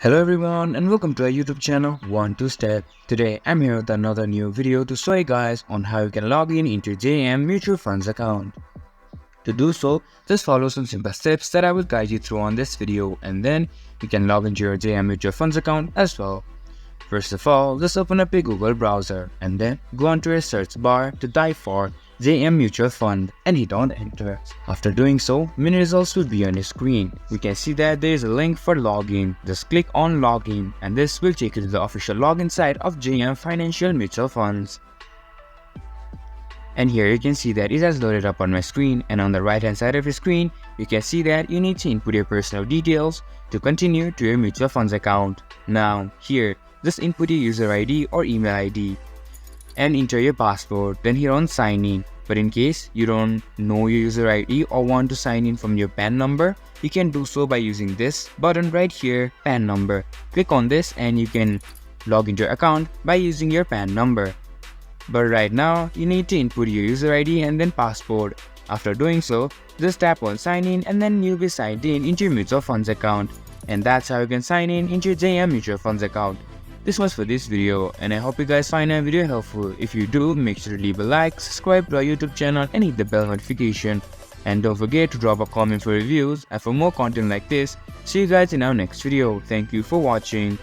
Hello everyone and welcome to our YouTube channel 1-2-Step. Today I'm here with another new video to show you guys on how you can log in into JM Mutual Funds account. To do so, just follow some simple steps that I will guide you through on this video, and then you can log into your JM Mutual Funds account as well. First of all, just open up a Google browser and then go onto your search bar to type for JM Mutual Fund and hit on enter. After doing so, many results will be on your screen. We can see that there is a link for login. Just click on login and this will take you to the official login site of JM Financial Mutual Funds. And here you can see that it has loaded up on my screen, and on the right hand side of your screen, you can see that you need to input your personal details to continue to your mutual funds account. Now here, just input your user ID or email ID and enter your password, then hit on sign in. But in case you don't know your user ID or want to sign in from your PAN number, you can do so by using this button right here, PAN number. Click on this and you can log into your account by using your PAN number. But right now, you need to input your user ID and then password. After doing so, just tap on sign in and then you'll be signed in into your mutual funds account. And that's how you can sign in into your JM Mutual Funds account. This was for this video, and I hope you guys find our video helpful. If you do, make sure to leave a like, subscribe to our YouTube channel and hit the bell notification. And don't forget to drop a comment for reviews and for more content like this. See you guys in our next video. Thank you for watching.